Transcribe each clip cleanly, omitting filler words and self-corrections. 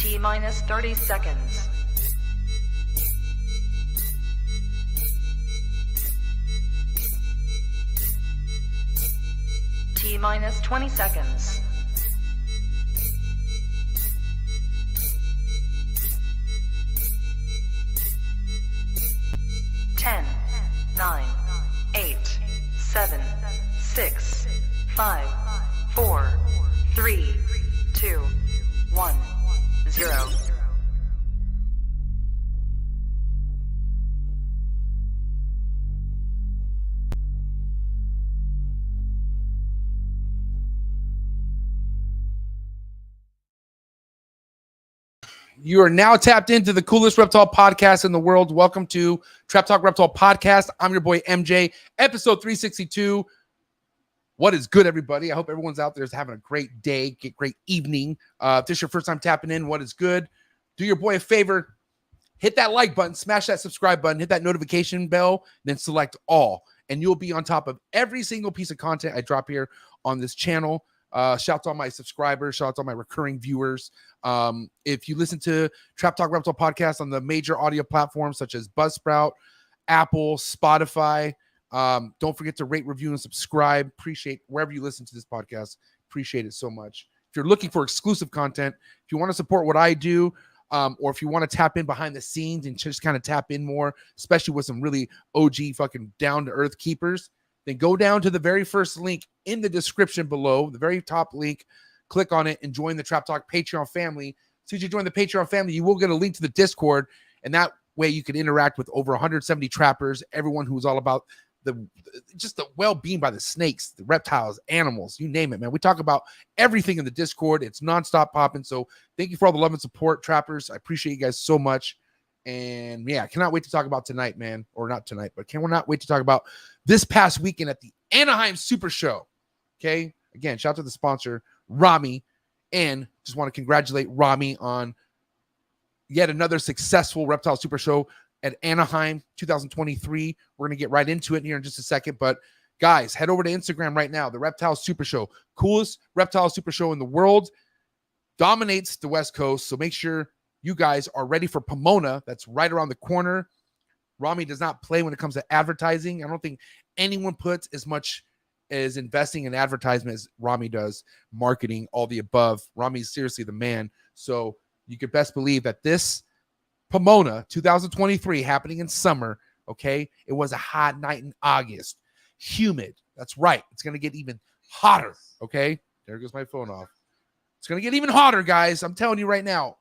T-minus 30 seconds. T-minus 20 seconds. 10, 9, 8, 7, 6, 5, 4, 3, 2, 1, 0. You are now tapped into the coolest reptile podcast in the world. Welcome to Trap Talk Reptile Podcast. I'm your boy MJ, episode 362. What is good, everybody? I hope everyone's out there is having a great day, great evening. If this is your first time tapping in, what is good? Do your boy a favor, hit that like button, smash that subscribe button, hit that notification bell, then select all, and you'll be on top of every single piece of content I drop here on this channel. Shout out to all my subscribers, shout out to all my recurring viewers. If you listen to Trap Talk Reptile Podcast on the major audio platforms such as Buzzsprout, Apple, Spotify, don't forget to rate, review, and subscribe. Appreciate wherever you listen to this podcast. Appreciate it so much. If you're looking for exclusive content, if you want to support what I do, or if you want to tap in behind the scenes and just kind of tap in more, especially with some really OG fucking down-to-earth keepers, then go down to the very first link in the description below, the very top link, click on it and join the Trap Talk Patreon family. As soon as you join the Patreon family, you will get a link to the Discord, and that way you can interact with over 170 trappers, everyone who's all about just the well-being by the snakes, the reptiles, animals, you name it, man. We talk about everything in the Discord. It's nonstop popping. So thank you for all the love and support, trappers. I appreciate you guys so much. And yeah, I cannot wait to talk about tonight, man. Or not tonight, but cannot wait to talk about this past weekend at the Anaheim Super Show. Okay. Again, shout out to the sponsor, Rami. And just want to congratulate Rami on yet another successful Reptile Super Show at Anaheim 2023. We're going to get right into it here in just a second. But guys, head over to Instagram right now. The Reptile Super Show, coolest Reptile Super Show in the world, dominates the West Coast. So make sure you guys are ready for Pomona. That's right around the corner. Rami does not play when it comes to advertising. I don't think anyone puts as much as investing in advertisement as Rami does, marketing, all the above. Rami is seriously the man. So you could best believe that this Pomona 2023 happening in summer, okay? It was a hot night in August. Humid. That's right. It's going to get even hotter, okay? There goes my phone off. It's going to get even hotter, guys. I'm telling you right now.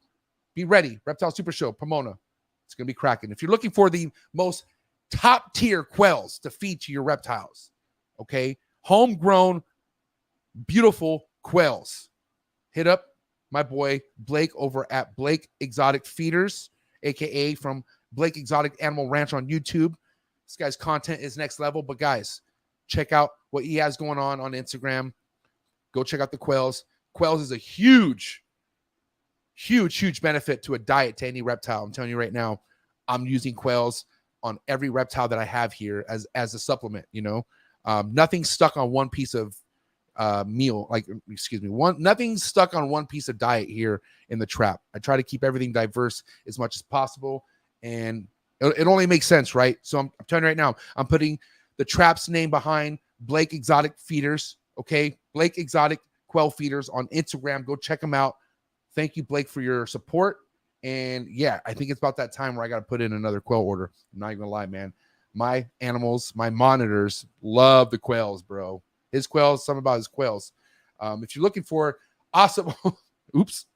Be ready. Reptile Super Show, Pomona. It's going to be cracking. If you're looking for the most top-tier quails to feed to your reptiles, okay, homegrown, beautiful quails, hit up my boy Blake over at Blake Exotic Feeders, a.k.a. from Blake Exotic Animal Ranch on YouTube. This guy's content is next level. But, guys, check out what he has going on Instagram. Go check out the quails. Quails is a huge benefit to a diet to any reptile. I'm telling you right now, I'm using quails on every reptile that I have here as a supplement, you know. Nothing's stuck on one piece of meal, nothing's stuck on one piece of diet here in the trap. I try to keep everything diverse as much as possible, and it only makes sense, right? So I'm telling you right now, I'm putting the trap's name behind Blake Exotic Feeders, okay? Blake Exotic Quail Feeders on Instagram. Go check them out. Thank you, Blake, for your support. And yeah, I think it's about that time where I got to put in another quail order. I'm not even gonna lie, man. My animals, my monitors love the quails, bro. His quails, something about his quails. If you're looking for awesome, oops.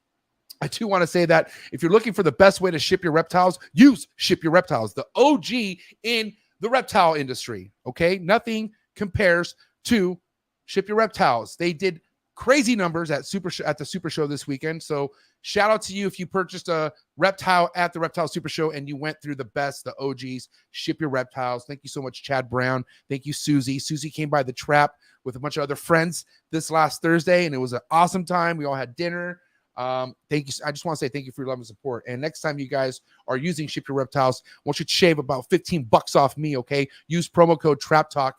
I do want to say that if you're looking for the best way to ship your reptiles, use Ship Your Reptiles, the OG in the reptile industry. Okay, nothing compares to Ship Your Reptiles. They did crazy numbers at the Super Show this weekend. So shout out to you if you purchased a reptile at the Reptile Super Show and you went through the best, the OGs. Ship Your Reptiles. Thank you so much, Chad Brown. Thank you, Susie. Susie came by the trap with a bunch of other friends this last Thursday, and it was an awesome time. We all had dinner. Thank you. I just want to say thank you for your love and support. And next time you guys are using Ship Your Reptiles, I want you to shave about $15 off me, okay? Use promo code TRAPTALK,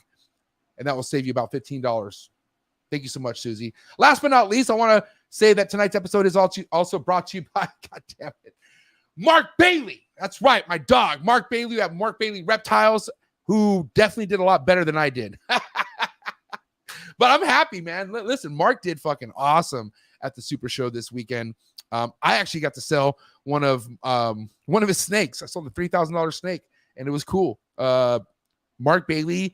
and that will save you about $15. Thank you so much, Susie. Last but not least, I want to say that tonight's episode is also brought to you by, God damn it, Mark Bailey. That's right, my dog, Mark Bailey. We have Mark Bailey Reptiles, who definitely did a lot better than I did. But I'm happy, man. Listen, Mark did fucking awesome at the Super Show this weekend. I actually got to sell one of his snakes. I sold a $3,000 snake, and it was cool. Mark Bailey's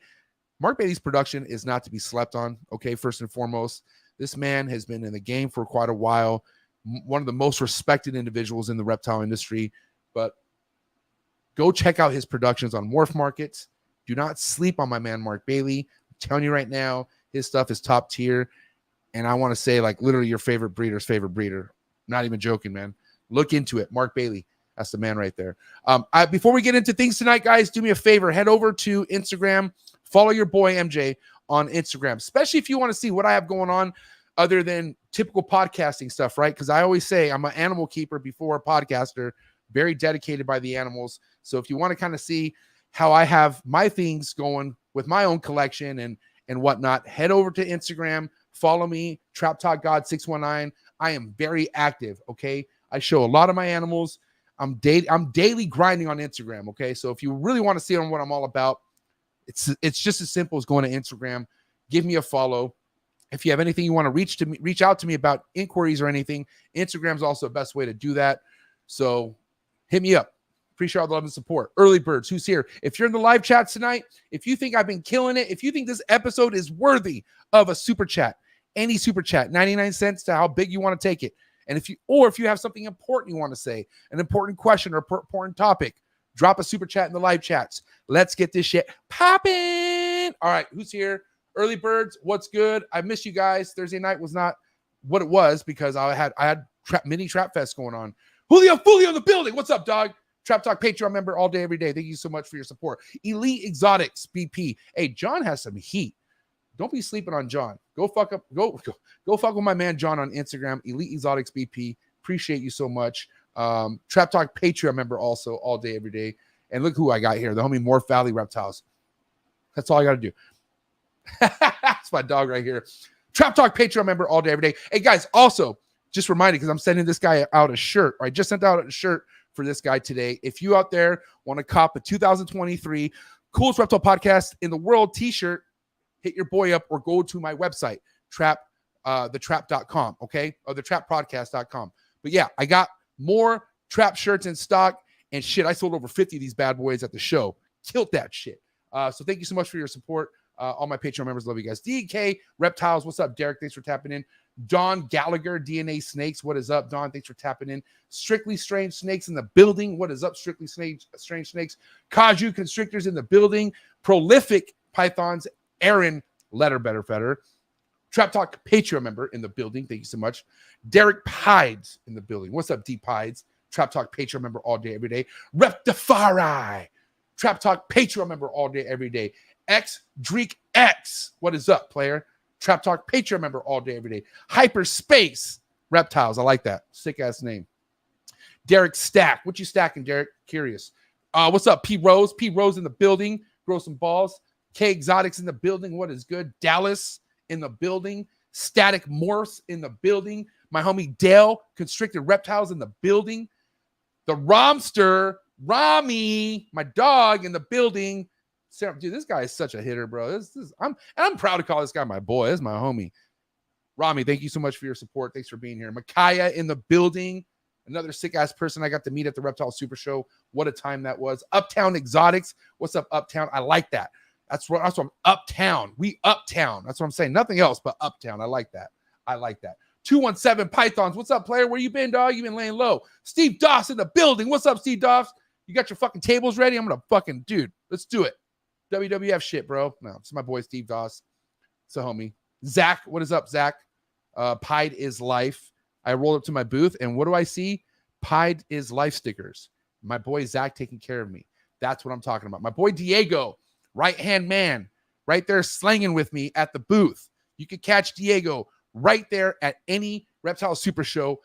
production is not to be slept on. Okay, first and foremost, this man has been in the game for quite a while. One of the most respected individuals in the reptile industry. But go check out his productions on MORPH markets. Do not sleep on my man Mark Bailey. I'm telling you right now, his stuff is top tier. And I want to say, like, literally your favorite breeder's favorite breeder. Not even joking, man. Look into it. Mark Bailey. That's the man right there. Before we get into things tonight, guys, do me a favor. Head over to Instagram. Follow your boy MJ on Instagram, especially if you want to see what I have going on other than typical podcasting stuff, right? Because I always say I'm an animal keeper before a podcaster, very dedicated by the animals. So if you want to kind of see how I have my things going with my own collection and whatnot, head over to Instagram. Follow me, Trap Talk God 619. I am very active, okay? I show a lot of my animals. I'm daily grinding on Instagram, okay? So if you really want to see what I'm all about, it's just as simple as going to Instagram. Give me a follow. If you have anything you want to reach out to me about inquiries or anything, Instagram's also the best way to do that. So hit me up. Appreciate all the love and support. Early birds, who's here? If you're in the live chat tonight, if you think I've been killing it, if you think this episode is worthy of a super chat, any super chat, 99 cents to how big you want to take it. And if you have something important you want to say, an important question or important topic, drop a super chat in the live chats. Let's get this shit popping. All right, who's here? Early birds, what's good? I miss you guys. Thursday night was not what it was because I had mini trap fest going on. Julio Fulio in the building. What's up, dog? Trap Talk Patreon member all day, every day. Thank you so much for your support. Elite Exotics BP. Hey, John has some heat. Don't be sleeping on John. Go fuck with my man John on Instagram. Elite Exotics BP. Appreciate you so much. Trap Talk Patreon member also all day, every day. And look who I got here. The homie Morph Valley Reptiles. That's all I got to do. That's my dog right here. Trap Talk Patreon member all day, every day. Hey, guys, also, just reminded, because I'm sending this guy out a shirt. I just sent out a shirt for this guy today. If you out there want to cop a 2023 coolest reptile podcast in the world t-shirt, hit your boy up or go to my website, thetrap.com, okay? Or thetrappodcast.com. But yeah, I got more trap shirts in stock and shit. I sold over 50 of these bad boys at the show. Killed that shit. So thank you so much for your support. All my Patreon members, love you guys. DK Reptiles, what's up? Derek, thanks for tapping in. Don Gallagher, DNA Snakes, what is up? Don, thanks for tapping in. Strictly Strange Snakes in the building. What is up, Strictly Strange Snakes? Kaju Constrictors in the building. Prolific Pythons, Aaron Letterbetter. Trap Talk Patreon member in the building. Thank you so much. Derek Pides in the building. What's up, D Pides? Trap Talk Patreon member all day, every day. Reptifari. Trap Talk Patreon member all day, every day. X Dreek X. What is up, player? Trap Talk Patreon member all day, every day. Hyperspace Reptiles. I like that. Sick ass name. Derek Stack. What you stacking, Derek? Curious. What's up, P Rose? P Rose in the building. Grow some balls. K Exotics in the building. What is good? Dallas in the building. Static Morphs in the building. My homie Dale, Constricted Reptiles in the building. The Romster, Rami, my dog in the building. Dude, this guy is such a hitter, bro. I'm proud to call this guy my boy. This is my homie. Rami, thank you so much for your support. Thanks for being here. Micaiah in the building. Another sick-ass person I got to meet at the Reptile Super Show. What a time that was. Uptown Exotics. What's up, Uptown? I like that. That's what I'm uptown. We uptown. That's what I'm saying. Nothing else but uptown. I like that. 217 Pythons. What's up, player? Where you been, dog? You been laying low. Steve Doss in the building. What's up, Steve Doss? You got your fucking tables ready? I'm going to dude, let's do it. WWF shit, bro. No, it's my boy Steve Doss. It's a homie. Zach, what is up, Zach? Pied is life. I rolled up to my booth, and what do I see? Pied is life stickers. My boy Zach taking care of me. That's what I'm talking about. My boy Diego, right-hand man, right there slanging with me at the booth. You could catch Diego right there at any Reptile Super Show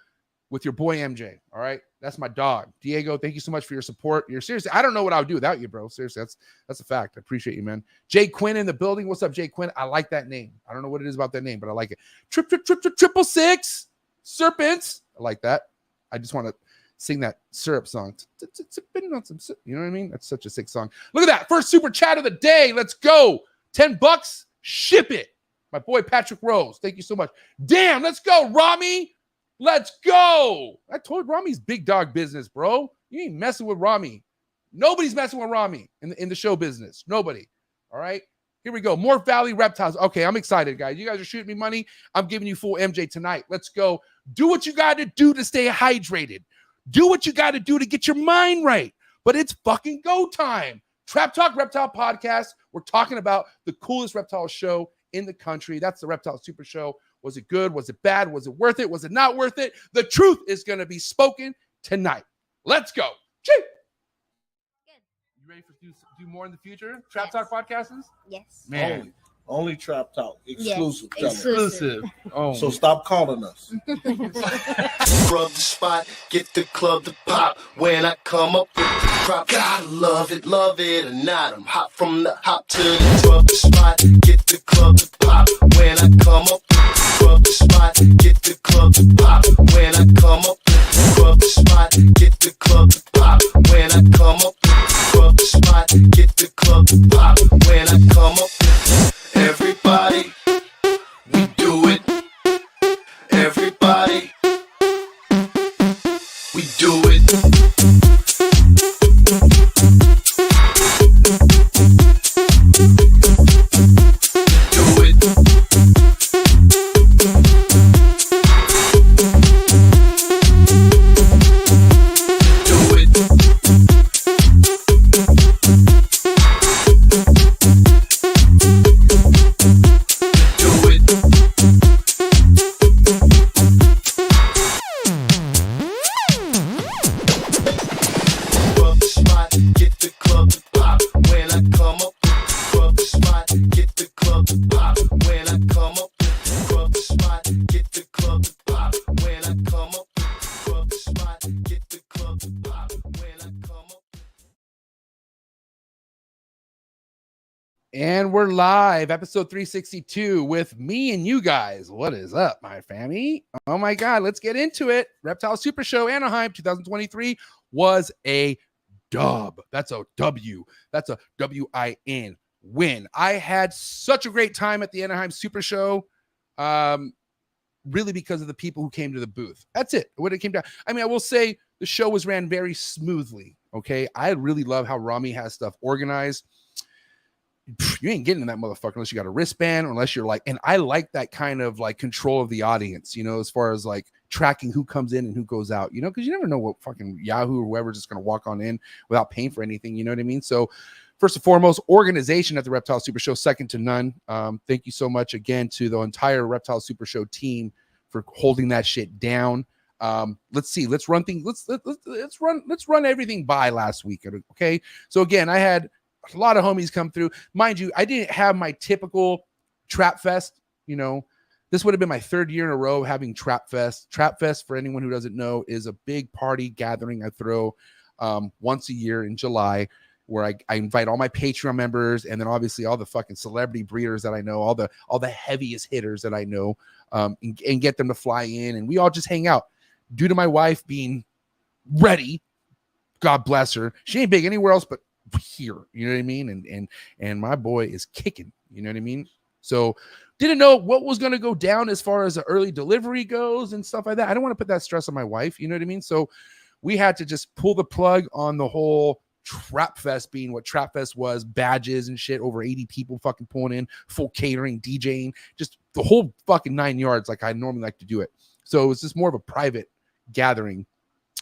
with your boy MJ. All right, that's my dog, Diego. Thank you so much for your support. You're seriously, I don't know what I would do without you, bro. Seriously, that's a fact. I appreciate you, man. Jay Quinn in the building. What's up, Jay Quinn? I like that name. I don't know what it is about that name, but I like it. Triple six. serpents. I like that. I just want to sing that syrup song. You know what I mean? That's such a sick song. Look at that. First super chat of the day. Let's go. $10. Ship it. My boy Patrick Rose. Thank you so much. Damn, let's go, Rami. Let's go. I told Rami's big dog business, bro. You ain't messing with Rami. Nobody's messing with Rami in the show business. Nobody. All right. Here we go. Morph Valley Reptiles. Okay, I'm excited, guys. You guys are shooting me money. I'm giving you full MJ tonight. Let's go. Do what you got to do to stay hydrated. Do what you got to do to get your mind right. But it's fucking go time. Trap Talk Reptile Podcast. We're talking about the coolest reptile show in the country. That's the Reptile Super Show. Was it good? Was it bad? Was it worth it? Was it not worth it? The truth is going to be spoken tonight. Let's go. Chee! You ready for do more in the future? Trap Talk podcasts? Yes. Man. Only Trap Talk. Exclusive. Yes. Exclusive. Oh. So stop calling us. Rub the spot, get the club to pop. When I come up with the crop, gotta love it or not. I'm hot from the hop to the rub the spot, get the club to pop. When I come up with the rub the spot, get the club to pop. When I come up with the rub the spot, get the club to pop. When I come up with the rub the spot, get the club to pop. When I come up with everybody, we do it. Everybody, we do it. Do it. Do it. And we're live, episode 362 with me and you guys. What is up, my family? Oh my God, let's get into it. Reptile Super Show Anaheim 2023 was a dub. That's a W. That's a W-I-N win. I had such a great time at the Anaheim Super Show. Really because of the people who came to the booth. That's it. When it came down. I mean, I will say the show was ran very smoothly. Okay. I really love how Rami has stuff organized. You ain't getting in that motherfucker unless you got a wristband or unless you're like, and I like that kind of like control of the audience, you know, as far as like tracking who comes in and who goes out, you know, because you never know what fucking Yahoo or whoever's just going to walk on in without paying for anything. You know what I mean? So first and foremost, organization at the Reptile Super Show, second to none. Thank you so much again to the entire Reptile Super Show team for holding that shit down. Let's see, let's run everything by last week. Okay. So again, I had a lot of homies come through. Mind you, I didn't have my typical Trap Fest. You know, this would have been my third year in a row having Trap Fest. Trap Fest, for anyone who doesn't know, is a big party gathering I throw once a year in July, where I invite all my Patreon members and then obviously all the fucking celebrity breeders that I know, all the heaviest hitters that I know, and get them to fly in, and we all just hang out. Due to my wife being ready, God bless her, she ain't big anywhere else but here, you know what I mean? And my boy is kicking, you know what I mean? So didn't know what was going to go down as far as the early delivery goes and stuff like that. I don't want to put that stress on my wife, you know what I mean? So we had to just pull the plug on the whole Trap Fest being what Trap Fest was, badges and shit, over 80 people fucking pulling in, full catering, DJing, just the whole fucking 9 yards like I normally like to do it. So it was just more of a private gathering,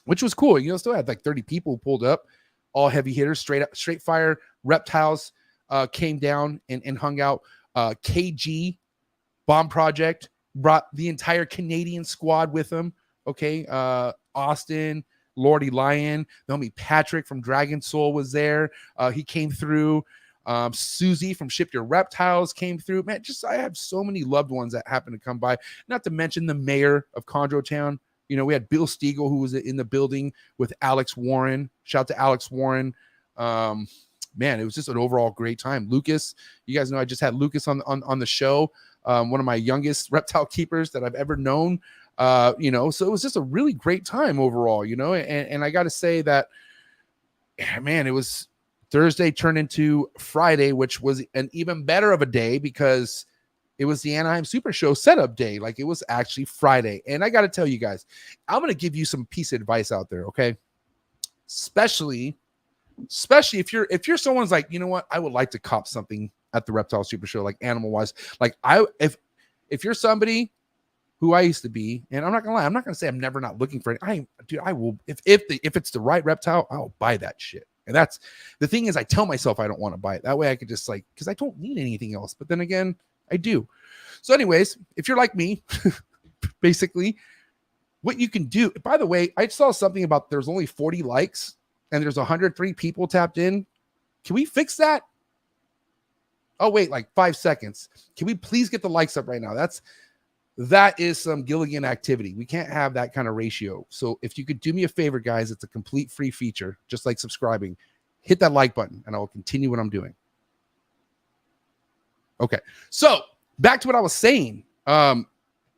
which was cool. You know, still had like 30 people who pulled up, all heavy hitters, straight fire reptiles came down and hung out. KG Bomb Project brought the entire Canadian squad with them. Okay. Austin, Lordy Lion, the homie Patrick from Dragon Soul was there. He came through. Susie from Ship Your Reptiles came through. Man, just I have so many loved ones that happened to come by. Not to mention the mayor of Chondro Town. You know, we had Bill Stiegel, who was in the building with Alex Warren. Shout out to Alex Warren. Man, it was just an overall great time. Lucas, you guys know I just had Lucas on the show. One of my youngest reptile keepers that I've ever known. You know, so it was just a really great time overall, you know, and I got to say that, man, it was Thursday turned into Friday, which was an even better of a day because it was the Anaheim Super Show setup day. Like, it was actually Friday. And I got to tell you guys, I'm going to give you some piece of advice out there. Okay. Especially if you're someone's like, you know what, I would like to cop something at the Reptile Super Show, like animal wise. Like, if you're somebody who I used to be, and I'm not gonna lie, I'm not gonna say I'm never not looking for it. I will, if it's the right reptile, I'll buy that shit. And that's the thing is, I tell myself I don't want to buy it. That way I could just like, because I don't need anything else. But then again, I do. So anyways, if you're like me, basically, what you can do, by the way, I saw something about there's only 40 likes and there's 103 people tapped in. Can we fix that? Oh, wait, like 5 seconds. Can we please get the likes up right now? That is some Gilligan activity. We can't have that kind of ratio. So if you could do me a favor, guys, it's a complete free feature, just like subscribing. Hit that like button and I will continue what I'm doing. Okay, so back to what I was saying.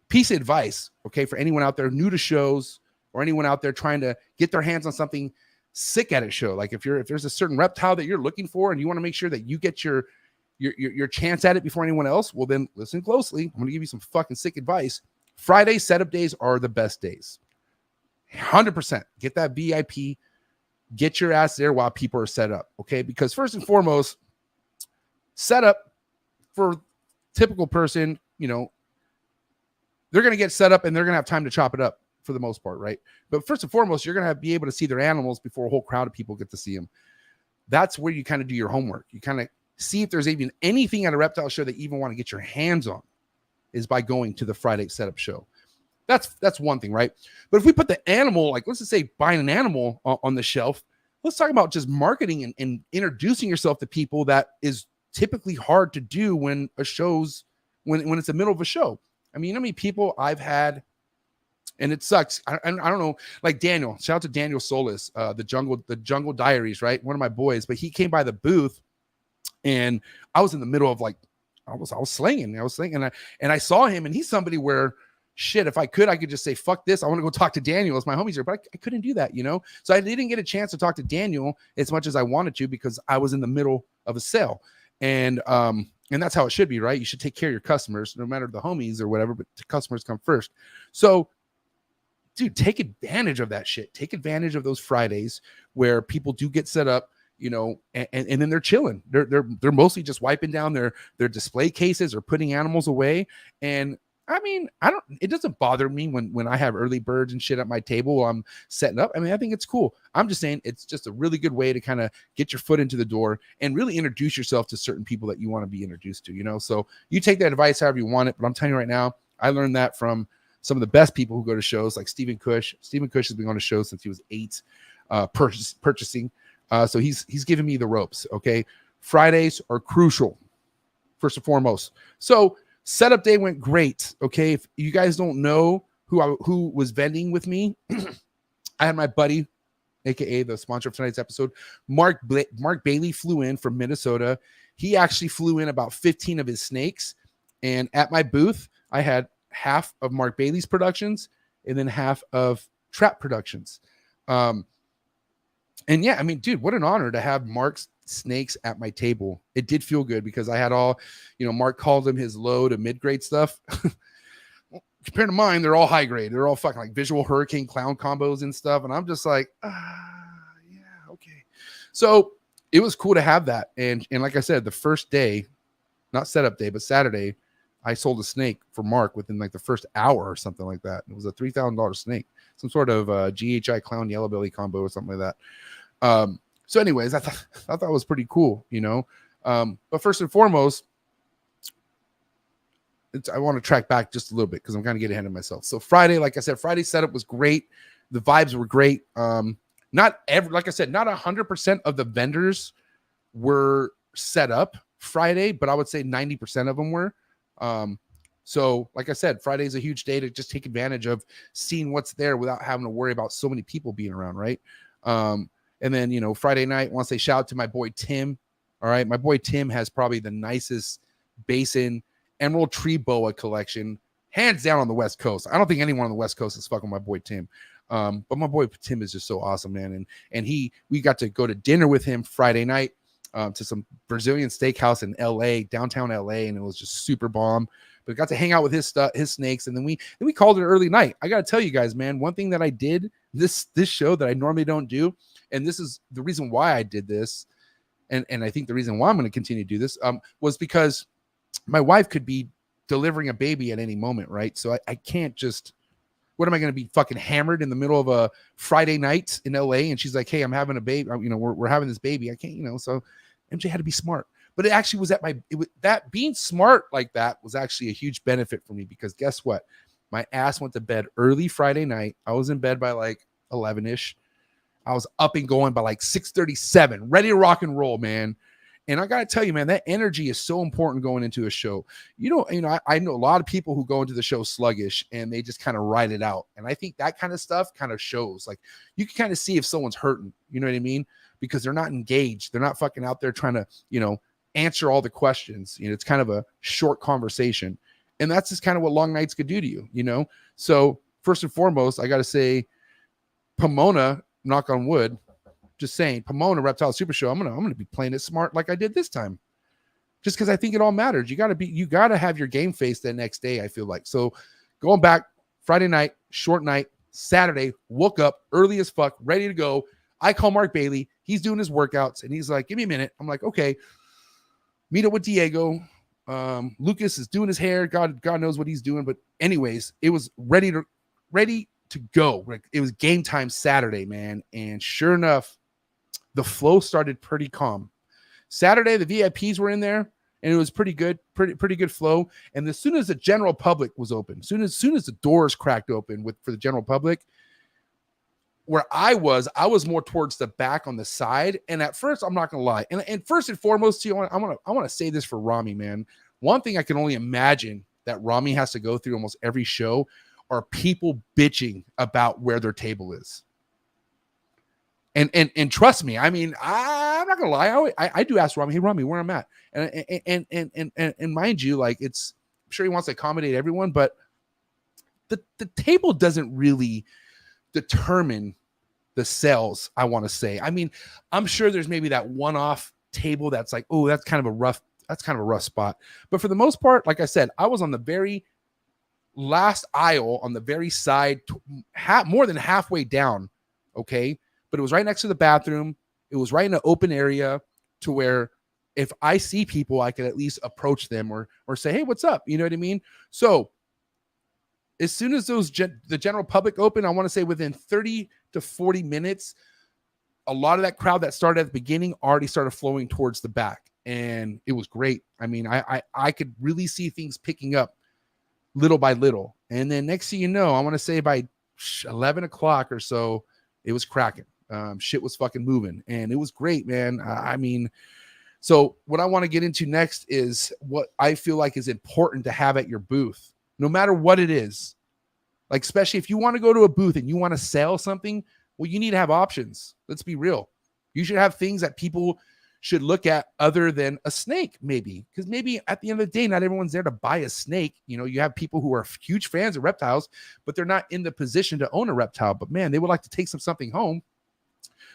Piece of advice, okay, for anyone out there new to shows or anyone out there trying to get their hands on something sick at a show. Like if there's a certain reptile that you're looking for and you want to make sure that you get your chance at it before anyone else, well, then listen closely. I'm going to give you some fucking sick advice. Friday setup days are the best days. 100%. Get that VIP. Get your ass there while people are set up, okay? Because first and foremost, setup for typical person, you know, they're going to get set up and they're going to have time to chop it up for the most part, right? But first and foremost, you're going to be able to see their animals before a whole crowd of people get to see them. That's where you kind of do your homework. You kind of see if there's even anything at a reptile show that you even want to get your hands on is by going to the Friday setup show. That's one thing, right? But if we put the animal, like let's just say buying an animal on the shelf, let's talk about just marketing and introducing yourself to people. That is typically hard to do when a show's when it's the middle of a show. I mean, you know how many people I've had, and it sucks. I don't know, like Daniel. Shout out to Daniel Solis, the Jungle Diaries, right? One of my boys, but he came by the booth. And I was in the middle of like, I was slinging, and I saw him, and he's somebody where shit, if I could just say, fuck this. I want to go talk to Daniel as my homies here, but I couldn't do that, you know? So I didn't get a chance to talk to Daniel as much as I wanted to because I was in the middle of a sale. And that's how it should be, right? You should take care of your customers, no matter the homies or whatever, but the customers come first. So dude, take advantage of that shit. Take advantage of those Fridays where people do get set up, you know, and then they're chilling. They're mostly just wiping down their display cases or putting animals away. And I mean, it doesn't bother me when I have early birds and shit at my table while I'm setting up. I mean, I think it's cool. I'm just saying it's just a really good way to kind of get your foot into the door and really introduce yourself to certain people that you want to be introduced to, you know? So you take that advice however you want it, but I'm telling you right now, I learned that from some of the best people who go to shows like Stephen Cush. Stephen Cush has been on a show since he was 8, purchasing. So he's giving me the ropes. Okay. Fridays are crucial first and foremost. So setup day went great. Okay. If you guys don't know who was vending with me, I had my buddy, AKA the sponsor of tonight's episode, Mark Bailey flew in from Minnesota. He actually flew in about 15 of his snakes. And at my booth, I had half of Mark Bailey's productions and then half of Trap Productions. And yeah, I mean, dude, what an honor to have Mark's snakes at my table. It did feel good because I had all, you know, Mark called them his low to mid-grade stuff. Compared to mine, they're all high grade. They're all fucking like visual hurricane clown combos and stuff. And I'm just like, yeah, okay. So it was cool to have that. And like I said, the first day, not setup day, but Saturday, I sold a snake for Mark within like the first hour or something like that. It was a $3,000 snake, some sort of GHI clown yellow belly combo or something like that. So anyways, I thought that was pretty cool, you know? But first and foremost, I want to track back just a little bit because I'm kind of getting ahead of myself. So Friday, like I said, Friday setup was great. The vibes were great. Like I said, not 100% of the vendors were set up Friday, but I would say 90% of them were. So like I said, Friday is a huge day to just take advantage of seeing what's there without having to worry about so many people being around. Right. And then, you know, Friday night, I want to say shout out to my boy, Tim. All right. My boy, Tim has probably the nicest basin emerald tree boa collection hands down on the West Coast. I don't think anyone on the West Coast is fucking my boy Tim. But my boy Tim is just so awesome, man. And we got to go to dinner with him Friday night to some Brazilian steakhouse in LA, downtown LA, and it was just super bomb. But got to hang out with his snakes, and then we called it an early night. I gotta tell you guys, man, one thing that I did this show that I normally don't do, and this is the reason why I did this, and I think the reason why I'm going to continue to do this was because my wife could be delivering a baby at any moment, right? So I can't just. What am I going to be fucking hammered in the middle of a Friday night in LA? And she's like, hey, I'm having a baby. You know, we're having this baby. I can't, you know, so MJ had to be smart. But it actually was that being smart like that was actually a huge benefit for me because guess what? My ass went to bed early Friday night. I was in bed by like 11-ish. I was up and going by like 6:37, ready to rock and roll, man. And I got to tell you, man, that energy is so important going into a show. I know a lot of people who go into the show sluggish and they just kind of ride it out. And I think that kind of stuff kind of shows. Like you can kind of see if someone's hurting, you know what I mean? Because they're not engaged. They're not fucking out there trying to, answer all the questions. It's kind of a short conversation. And that's just kind of what long nights could do to you, So first and foremost, I got to say, Pomona, knock on wood, just saying, Pomona Reptile Super Show. I'm gonna be playing it smart like I did this time, just because I think it all matters. You gotta have your game face the next day. I feel like so. Going back Friday night, short night. Saturday, woke up early as fuck, ready to go. I call Mark Bailey. He's doing his workouts, and he's like, "Give me a minute." I'm like, "Okay." Meet up with Diego. Lucas is doing his hair. God knows what he's doing, but anyways, it was ready to go. It was game time Saturday, man, and sure enough. The flow started pretty calm. Saturday, the VIPs were in there, and it was pretty good flow. And as soon as the general public was open, as soon as the doors cracked open for the general public, where I was more towards the back on the side. And at first, I'm not gonna lie. And first and foremost, I want to say this for Rami, man. One thing I can only imagine that Rami has to go through almost every show are people bitching about where their table is. And trust me, I mean, I'm not gonna lie. I do ask Rami, hey Rami, where I'm at, and mind you, like I'm sure he wants to accommodate everyone, but the table doesn't really determine the sales. I want to say, I mean, I'm sure there's maybe that one-off table that's like, oh, that's kind of a rough spot, but for the most part, like I said, I was on the very last aisle on the very side, more than halfway down, okay. But it was right next to the bathroom. It was right in an open area to where if I see people, I could at least approach them or say, hey, what's up? You know what I mean? So as soon as the general public opened, I want to say within 30 to 40 minutes, a lot of that crowd that started at the beginning already started flowing towards the back. And it was great. I mean, I could really see things picking up little by little. And then next thing you know, I want to say by 11 o'clock or so, it was cracking. Shit was fucking moving, and it was great, man. I mean, so what I want to get into next is what I feel like is important to have at your booth, no matter what it is. Like, especially if you want to go to a booth and you want to sell something, well, you need to have options. Let's be real. You should have things that people should look at other than a snake, maybe. Because maybe at the end of the day, not everyone's there to buy a snake. You have people who are huge fans of reptiles, but they're not in the position to own a reptile. But man, they would like to take something home.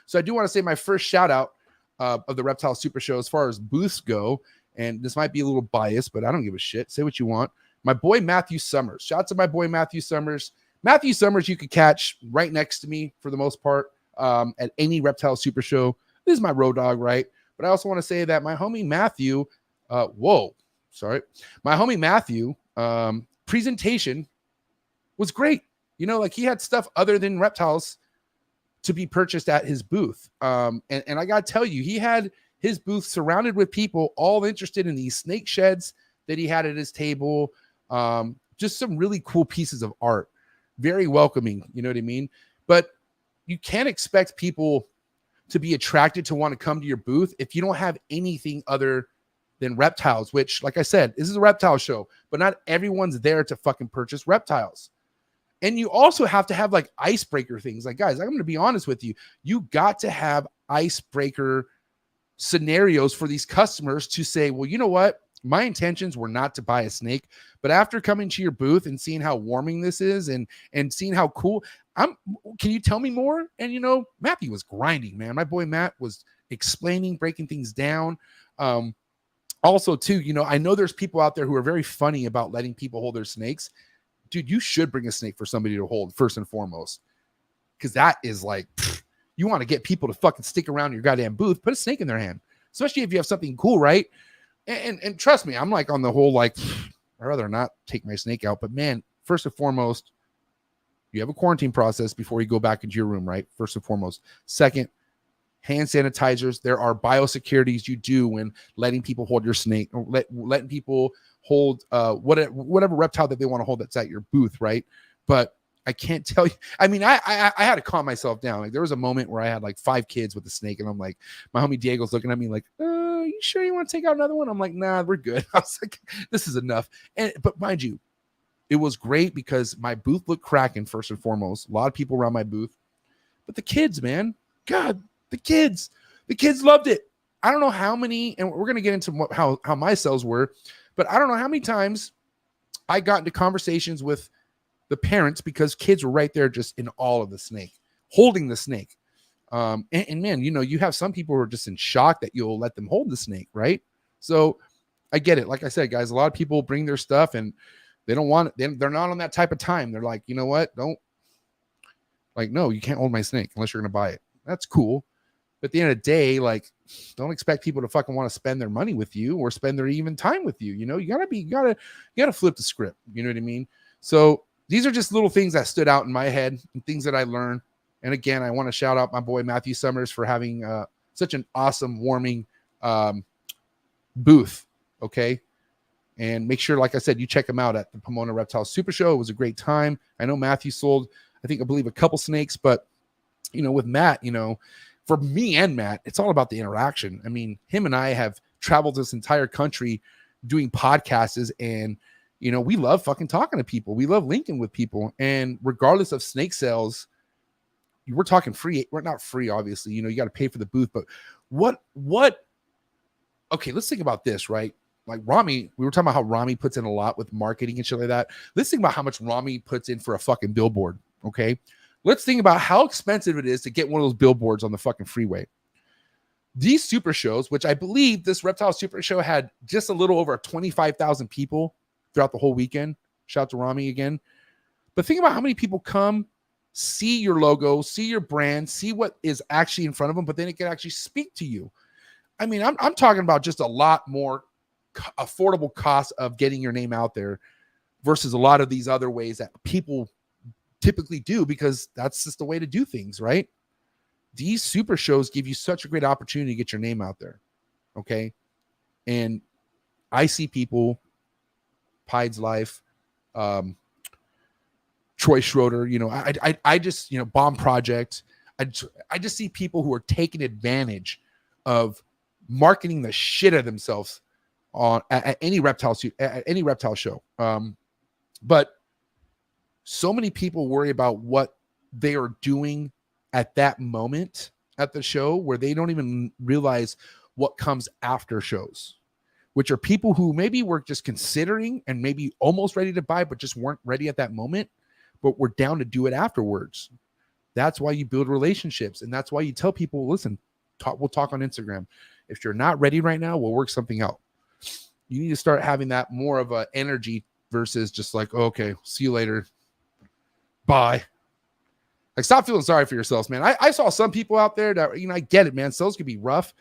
So I do want to say my first shout out of the Reptile Super Show as far as booths go, and this might be a little biased, but I don't give a shit. Say what you want. My boy Matthew Summers. Shout out to my boy Matthew Summers. Matthew Summers, you could catch right next to me for the most part at any Reptile Super Show. This is my road dog, right? But I also want to say that my homie Matthew, my homie Matthew presentation was great. Like he had stuff other than reptiles to be purchased at his booth. And I got to tell you, he had his booth surrounded with people all interested in these snake sheds that he had at his table. Just some really cool pieces of art. Very welcoming, you know what I mean? But you can't expect people to be attracted to want to come to your booth if you don't have anything other than reptiles, which, like I said, this is a reptile show, but not everyone's there to fucking purchase reptiles. And you also have to have like icebreaker things. Like, guys, I'm going to be honest with you. You got to have icebreaker scenarios for these customers to say, well, you know what? my intentions were not to buy a snake, but after coming to your booth and seeing how warming this is and seeing how cool, can you tell me more? And, you know, Matthew was grinding, man. My boy Matt was explaining, breaking things down. Also, too, you know, I know there's people out there who are very funny about letting people hold their snakes. Dude, you should bring a snake for somebody to hold first and foremost, because that is like, you want to get people to fucking stick around your goddamn booth, put a snake in their hand, especially if you have something cool, right? And trust me, I'm like on the whole, like, I'd rather not take my snake out. But man, first and foremost, you have a quarantine process before you go back into your room, right? First and foremost. Second, hand sanitizers. There are biosecurities you do when letting people hold your snake, or letting people hold whatever reptile that they want to hold that's at your booth, right? But I can't tell you. I mean, I had to calm myself down. Like, there was a moment where I had like 5 kids with the snake, and I'm like, my homie Diego's looking at me like, you sure you want to take out another one? I'm like, nah, we're good. I was like, this is enough. But mind you, it was great because my booth looked cracking first and foremost. A lot of people around my booth, but the kids, man, God, the kids loved it. I don't know how many, and we're gonna get into how my sales were, but I don't know how many times I got into conversations with the parents because kids were right there just in awe of the snake, holding the snake. And man, you know, you have some people who are just in shock that you'll let them hold the snake, right? So I get it. Like I said, guys, a lot of people bring their stuff and they don't want it. They're not on that type of time. They're like, you know what? No, you can't hold my snake unless you're going to buy it. That's cool. But at the end of the day, like, don't expect people to fucking want to spend their money with you or spend their even time with you. You know, you gotta flip the script. You know what I mean? So these are just little things that stood out in my head and things that I learned. And again, I want to shout out my boy Matthew Summers for having such an awesome warming booth. Okay. And make sure, like I said, you check him out at the Pomona Reptile Super Show. It was a great time. I know Matthew sold, I believe a couple snakes, but you know, with Matt, you know, for me and Matt, it's all about the interaction. I mean, him and I have traveled this entire country doing podcasts, and you know, we love fucking talking to people. We love linking with people. And regardless of snake sales, we're talking free. We're not free, obviously. You know, you got to pay for the booth. But what? Okay, let's think about this, right? Like Rami, we were talking about how Rami puts in a lot with marketing and shit like that. Let's think about how much Rami puts in for a fucking billboard, okay? Let's think about how expensive it is to get one of those billboards on the fucking freeway. These super shows, which I believe this Reptile Super Show had just a little over 25,000 people throughout the whole weekend. Shout out to Rami again. But think about how many people come, see your logo, see your brand, see what is actually in front of them, but then it can actually speak to you. I mean, I'm talking about just a lot more affordable cost of getting your name out there versus a lot of these other ways that people typically do, because that's just the way to do things, right? These super shows give you such a great opportunity to get your name out there. Okay. And I see people, Pied's Life, Troy Schroeder, you know, I just, you know, Bomb Project. I just see people who are taking advantage of marketing the shit out of themselves at any reptile show. But so many people worry about what they are doing at that moment at the show, where they don't even realize what comes after shows, which are people who maybe were just considering and maybe almost ready to buy, but just weren't ready at that moment, but were down to do it afterwards. That's why you build relationships. And that's why you tell people, listen, we'll talk on Instagram. If you're not ready right now, we'll work something out. You need to start having that more of a energy versus just like, oh, okay, see you later. Bye. Like, stop feeling sorry for yourselves, man. I saw some people out there that, you know, I get it, man. Sales can be rough,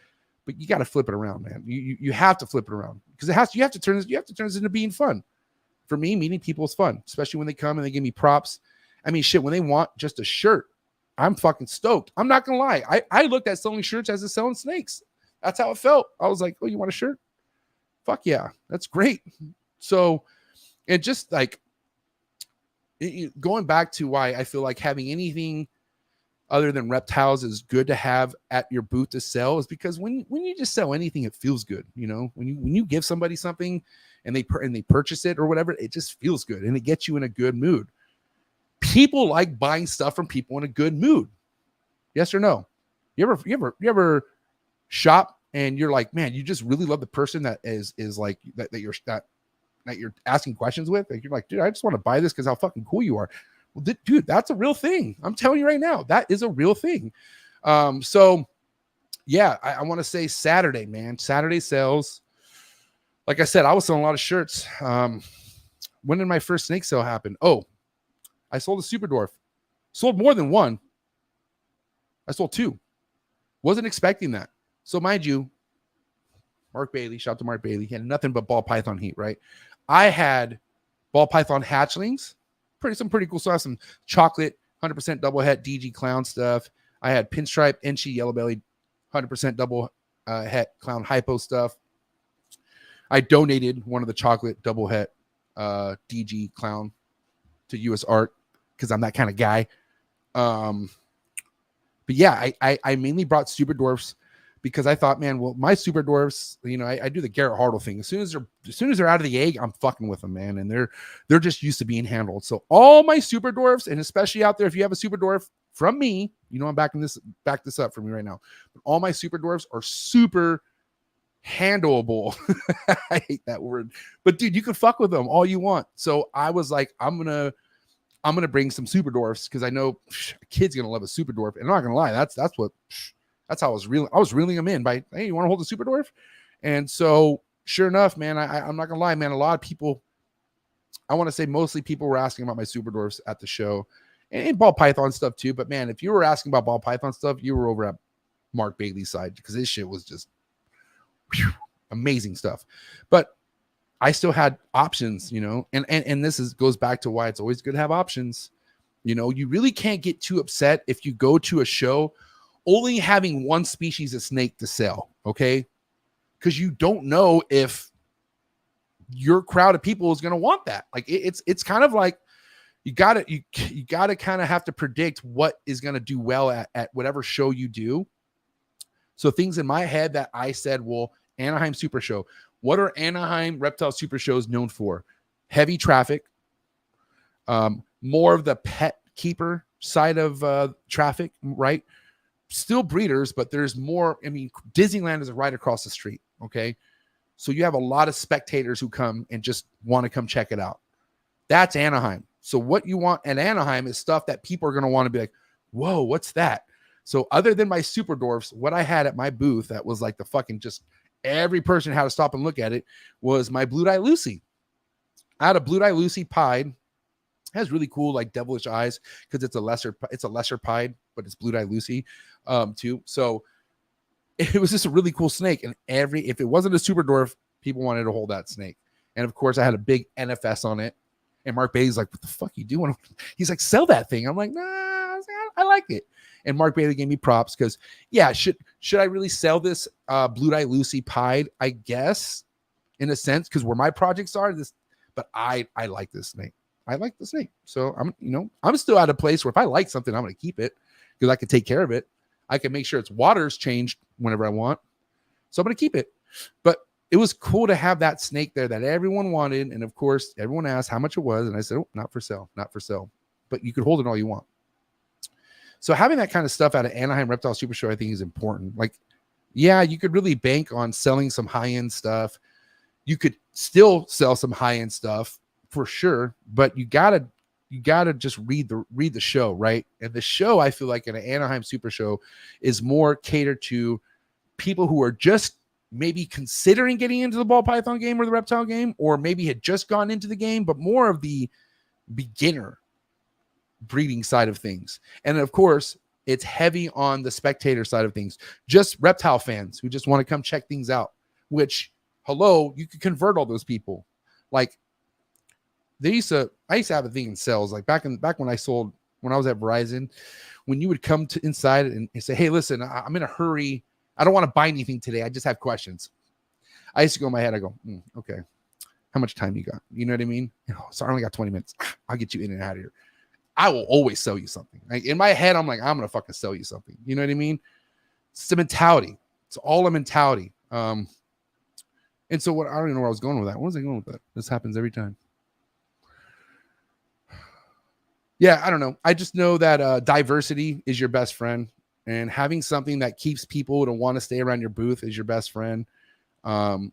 but you got to flip it around, man. You have to flip it around, because you have to turn this into being fun. For me, meeting people is fun, especially when they come and they give me props. I mean, shit, when they want just a shirt, I'm fucking stoked. I'm not gonna lie. I looked at selling shirts as selling snakes. That's how it felt. I was like, oh, you want a shirt? Fuck yeah, that's great. So, and just like going back to why I feel like having anything other than reptiles is good to have at your booth to sell is because when you just sell anything, it feels good. You know, when you give somebody something and they purchase it or whatever, it just feels good and it gets you in a good mood. People like buying stuff from people in a good mood. Yes or no? You ever shop and you're like, man, you just really love the person that is like that you're asking questions with. Like, you're like, dude, I just want to buy this because how fucking cool you are. Well, dude, that's a real thing. I'm telling you right now, that is a real thing. So yeah, I want to say Saturday, man. Saturday sales. Like I said, I was selling a lot of shirts. When did my first snake sale happen? Oh, I sold a super dwarf. Sold more than one. I sold two. Wasn't expecting that. So mind you, Mark Bailey, shout out to Mark Bailey. He had nothing but ball python heat, right? I had ball python hatchlings. Some pretty cool stuff. Some chocolate, 100% double het DG clown stuff. I had pinstripe, Enchi, yellow belly, 100% double het clown hypo stuff. I donated one of the chocolate double het DG clown to US Art because I'm that kind of guy. But yeah, I mainly brought super dwarfs because I thought, man, well, my super dwarfs, you know, I do the Garrett Hartle thing. As soon as they're out of the egg, I'm fucking with them, man, and they're just used to being handled. So all my super dwarfs, and especially out there, if you have a super dwarf from me, you know, I'm back this up for me right now. But all my super dwarfs are super handleable. I hate that word, but dude, you can fuck with them all you want. So I was like, I'm gonna bring some super dwarfs because I know a kid's gonna love a super dwarf. And I'm not gonna lie, that's how I was reeling them in by, hey, you want to hold a super dwarf? And so sure enough, man, I'm not gonna lie, man, a lot of people, I want to say mostly people were asking about my super dwarfs at the show and ball python stuff too. But man, if you were asking about ball python stuff, you were over at Mark Bailey's side because this shit was just amazing stuff. But I still had options, you know, and this goes back to why it's always good to have options. You know, you really can't get too upset if you go to a show only having one species of snake to sell, okay? Because you don't know if your crowd of people is going to want that. Like it's kind of like you gotta kind of have to predict what is going to do well at whatever show you do. So things in my head that I said, well, Anaheim Super Show. What are Anaheim Reptile Super Shows known for? Heavy traffic, more of the pet keeper side of traffic, right? Still breeders, but there's more. I mean, Disneyland is right across the street, okay? So you have a lot of spectators who come and just want to come check it out. That's Anaheim. So what you want at Anaheim is stuff that people are going to want to be like, whoa, what's that? So other than my super dwarfs, what I had at my booth that was like the fucking just every person had to stop and look at it was my blue-eye Lucy. I had a blue-eye Lucy pied. It has really cool like devilish eyes because it's a lesser pied, but it's blue-eye Lucy too. So it was just a really cool snake. And if it wasn't a super dwarf, people wanted to hold that snake. And of course I had a big NFS on it. And Mark Bailey's like, what the fuck you doing? He's like, sell that thing. I'm like, nah, I like it. And Mark Bailey gave me props because, yeah, should I really sell this blue-eye Lucy pied? I guess, in a sense, because where my projects are, but I like this snake. I like the snake. So I'm still at a place where if I like something, I'm going to keep it because I can take care of it. I can make sure its water's changed whenever I want. So I'm going to keep it. But it was cool to have that snake there that everyone wanted. And of course, everyone asked how much it was. And I said, oh, not for sale, not for sale. But you could hold it all you want. So having that kind of stuff out of Anaheim Reptile Super Show, I think is important. Like, yeah, you could really bank on selling some high-end stuff. You could still sell some high-end stuff for sure, but you gotta just read the show, right? And the show, I feel like in an Anaheim Super Show is more catered to people who are just maybe considering getting into the ball python game or the reptile game, or maybe had just gone into the game, but more of the beginner breeding side of things. And of course, it's heavy on the spectator side of things, just reptile fans who just want to come check things out, which, hello, you could convert all those people. Like I used to have a thing in sales, like back when I was at Verizon, when you would come to inside and say, hey, listen, I'm in a hurry. I don't want to buy anything today. I just have questions. I used to go in my head. I go, okay, how much time you got? You know what I mean? So I only got 20 minutes. I'll get you in and out of here. I will always sell you something. Like in my head, I'm like, I'm going to fucking sell you something. You know what I mean? It's the mentality. It's all a mentality. And so I don't even know where I was going with that. What was I going with that? This happens every time. Yeah, I don't know. I just know that diversity is your best friend. And having something that keeps people to want to stay around your booth is your best friend. And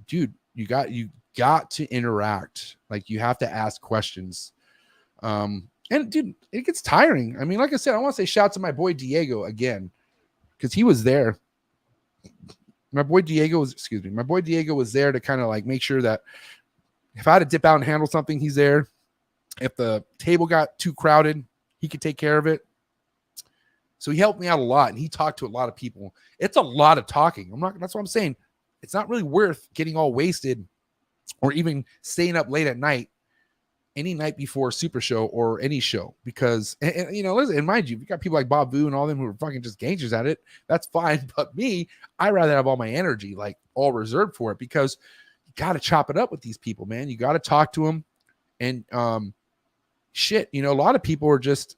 dude, you got to interact. Like, you have to ask questions. And dude, it gets tiring. I mean, like I said, I want to say shout out to my boy Diego again, because he was there. My boy Diego was there to kind of like make sure that if I had to dip out and handle something, he's there. If the table got too crowded, he could take care of it. So he helped me out a lot, and he talked to a lot of people. It's a lot of talking. That's what I'm saying. It's not really worth getting all wasted or even staying up late at night, any night before Super Show or any show, because, and you know, listen, and mind you, we got people like Bob Vu and all them who are fucking just gangsters at it. That's fine. But me, I rather have all my energy, like, all reserved for it, because you got to chop it up with these people, man. You got to talk to them. And, shit, you know, a lot of people are just,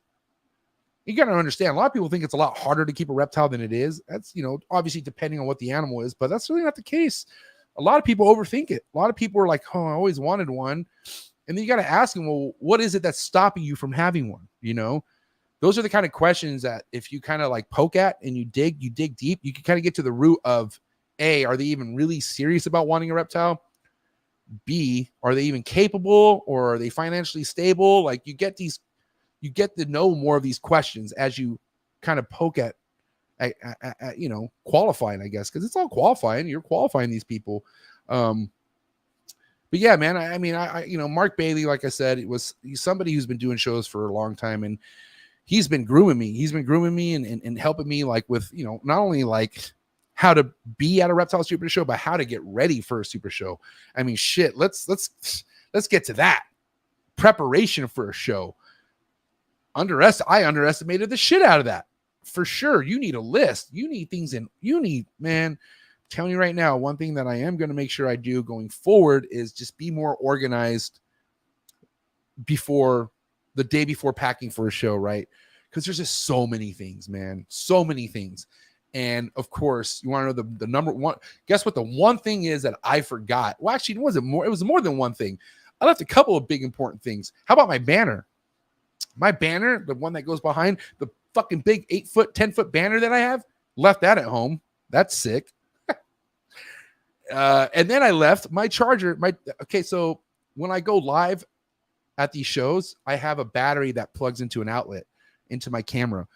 you got to understand, a lot of people think it's a lot harder to keep a reptile than it is. That's, you know, obviously depending on what the animal is, but that's really not the case. A lot of people overthink it. A lot of people are like, oh, I always wanted one. And then you got to ask them, well, what is it that's stopping you from having one? You know, those are the kind of questions that if you kind of like poke at and you dig deep, you can kind of get to the root of, A, are they even really serious about wanting a reptile? B, are they even capable, or are they financially stable? Like, you get to know more of these questions as you kind of poke at you know, qualifying, I guess, because it's all qualifying. You're qualifying these people. But yeah, man, I mean, you know, Mark Bailey, like I said, he's somebody who's been doing shows for a long time, and he's been grooming me. He's been grooming me and helping me, like, with, you know, not only like how to be at a reptile super show, but how to get ready for a super show. I mean, shit, let's get to that. Preparation for a show. I underestimated the shit out of that. For sure. You need a list. You need things man, I'm telling you right now, one thing that I am going to make sure I do going forward is just be more organized before the day before packing for a show, right? Because there's just so many things, man. So many things. And of course, you want to know the number one. Guess what? The one thing is that I forgot. Well, actually, it wasn't more. It was more than one thing. I left a couple of big important things. How about my banner? My banner, the one that goes behind the fucking big 8-foot, 10-foot banner that I have, left that at home. That's sick. And then I left my charger. Okay, so when I go live at these shows, I have a battery that plugs into an outlet into my camera.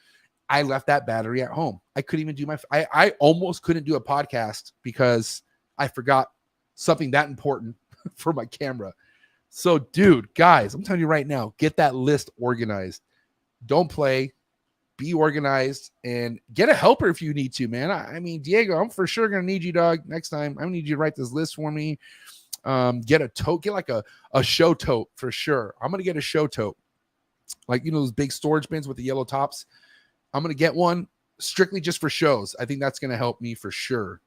I left that battery at home. I couldn't even do I almost couldn't do a podcast because I forgot something that important for my camera. So, dude, guys, I'm telling you right now, get that list organized. Don't play. Be organized and get a helper if you need to, man. I mean, Diego, I'm for sure going to need you, dog. Next time, I'm going to need you to write this list for me. Get a tote. Get like a show tote for sure. I'm going to get a show tote. Like, you know, those big storage bins with the yellow tops. I'm going to get one strictly just for shows. I think that's going to help me for sure.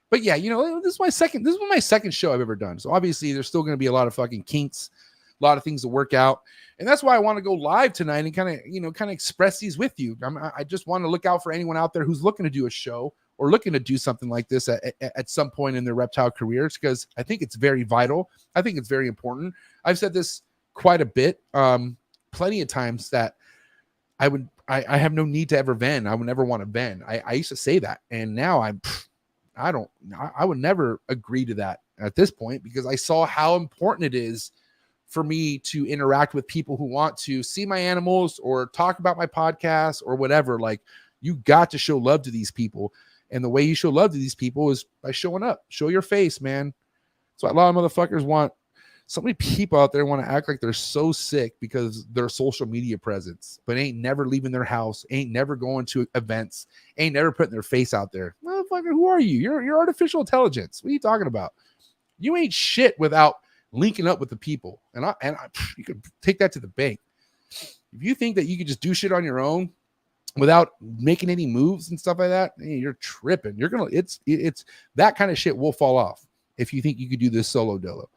But yeah, you know, this is my second show I've ever done. So obviously there's still going to be a lot of fucking kinks, a lot of things to work out. And that's why I want to go live tonight and kind of express these with you. I just want to look out for anyone out there who's looking to do a show or looking to do something like this at some point in their reptile careers, because I think it's very vital. I think it's very important. I've said this quite a bit, plenty of times, that I have no need to ever vend. I would never want to vend. I used to say that, and now I would never agree to that at this point, because I saw how important it is for me to interact with people who want to see my animals or talk about my podcast or whatever. Like, you got to show love to these people. And the way you show love to these people is by showing up. Show your face, man. So a lot of motherfuckers want, so many people out there want to act like they're so sick because their social media presence, but ain't never leaving their house, ain't never going to events, ain't never putting their face out there. Motherfucker, who are you? You're artificial intelligence. What are you talking about? You ain't shit without linking up with the people. And you could take that to the bank. If you think that you could just do shit on your own without making any moves and stuff like that, hey, you're tripping. It's that kind of shit will fall off if you think you could do this solo dolo.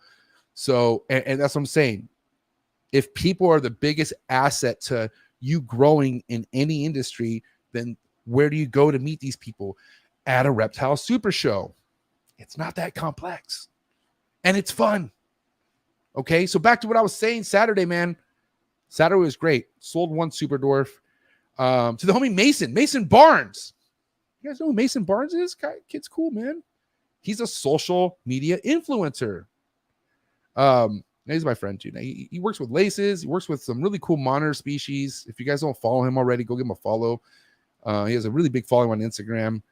So, and that's what I'm saying. If people are the biggest asset to you growing in any industry, then where do you go to meet these people? At a reptile super show. It's not that complex. And it's fun. Okay, so back to what I was saying. Saturday, man. Saturday was great. Sold one super dwarf. To the homie Mason Barnes. You guys know who Mason Barnes is? Kid's cool, man. He's a social media influencer. He's my friend too. Now, he works with laces. He works with some really cool monitor species. If you guys don't follow him already, go give him a follow. He has a really big following on Instagram.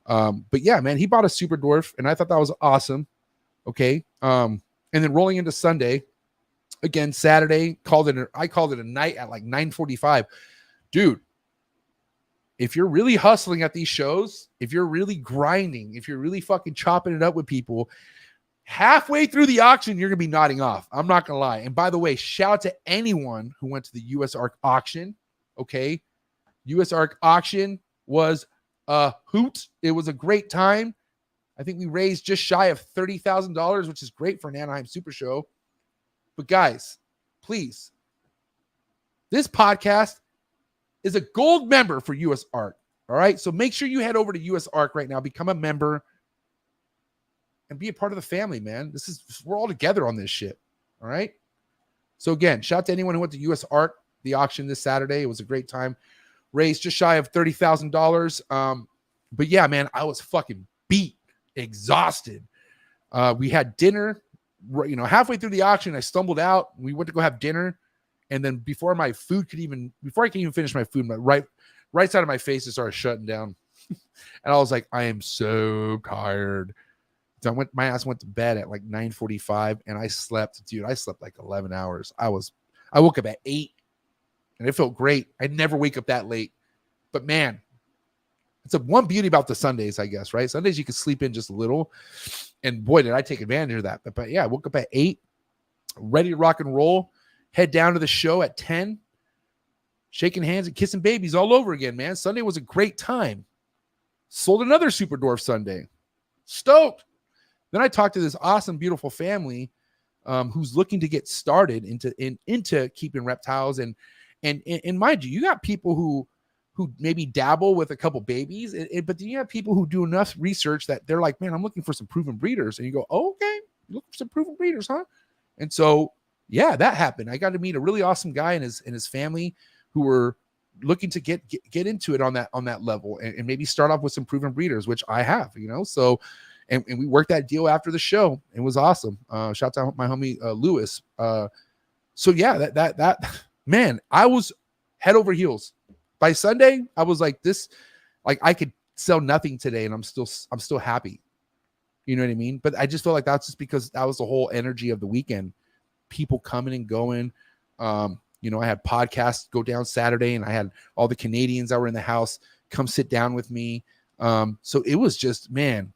But yeah, man, he bought a super dwarf, and I thought that was awesome. Okay. And then rolling into Sunday, again, Saturday, I called it a night at like 9:45. Dude, if you're really hustling at these shows, if you're really grinding, if you're really fucking chopping it up with people, halfway through the auction, you're going to be nodding off. I'm not going to lie. And by the way, shout out to anyone who went to the US ARC auction. Okay. US ARC auction was a hoot. It was a great time. I think we raised just shy of $30,000, which is great for an Anaheim Super Show. But guys, please, this podcast is a gold member for US ARC. All right. So make sure you head over to US ARC right now, become a member, and be a part of the family, man. We're all together on this shit. All right. So again, shout out to anyone who went to US ARC, the auction this Saturday. It was a great time. Raised just shy of $30,000. But yeah, man, I was fucking beat, exhausted. We had dinner, halfway through the auction. I stumbled out. We went to go have dinner. And then before I could even finish my food, my right side of my face just started shutting down. And I was like, I am so tired. So my ass went to bed at like 9:45, and I slept like 11 hours. I woke up at 8, and it felt great. I'd never wake up that late. But man, it's one beauty about the Sundays, I guess, right? Sundays you can sleep in just a little. And boy, did I take advantage of that. But yeah, I woke up at 8, ready to rock and roll. Head down to the show at 10, shaking hands and kissing babies all over again, man. Sunday was a great time. Sold another Super Dwarf Sunday. Stoked. Then I talked to this awesome, beautiful family who's looking to get started into keeping reptiles. And mind you got people who maybe dabble with a couple babies, but then you have people who do enough research that they're like, man, I'm looking for some proven breeders. And you go, oh, okay, you look for some proven breeders, huh? And so, yeah, that happened. I got to meet a really awesome guy and his family who were looking to get into it on that level and maybe start off with some proven breeders, which I have, So, and we worked that deal after the show. It was awesome. Shout out to my homie Lewis. So yeah, that man, I was head over heels. By Sunday, I was like this, like I could sell nothing today, and I'm still happy. You know what I mean? But I just felt like that's just because that was the whole energy of the weekend. People coming and going. I had podcasts go down Saturday, and I had all the Canadians that were in the house come sit down with me. So it was just, man,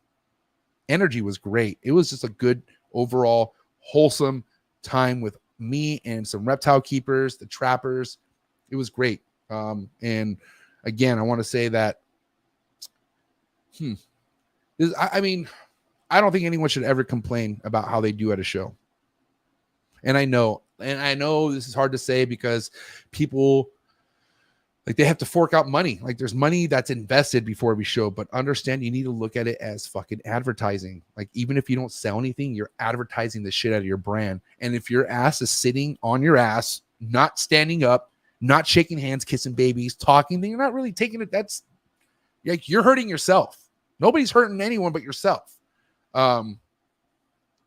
energy was great. It was just a good overall wholesome time with me and some reptile keepers, the trappers. It was great. And again, I want to say that, I don't think anyone should ever complain about how they do at a show. And I know this is hard to say because people, like, they have to fork out money. Like, there's money that's invested before every show, but understand you need to look at it as fucking advertising. Like, even if you don't sell anything, you're advertising the shit out of your brand. And if your ass is sitting on your ass, not standing up, not shaking hands, kissing babies, talking, then you're not really taking it. That's like, you're hurting yourself. Nobody's hurting anyone but yourself. That's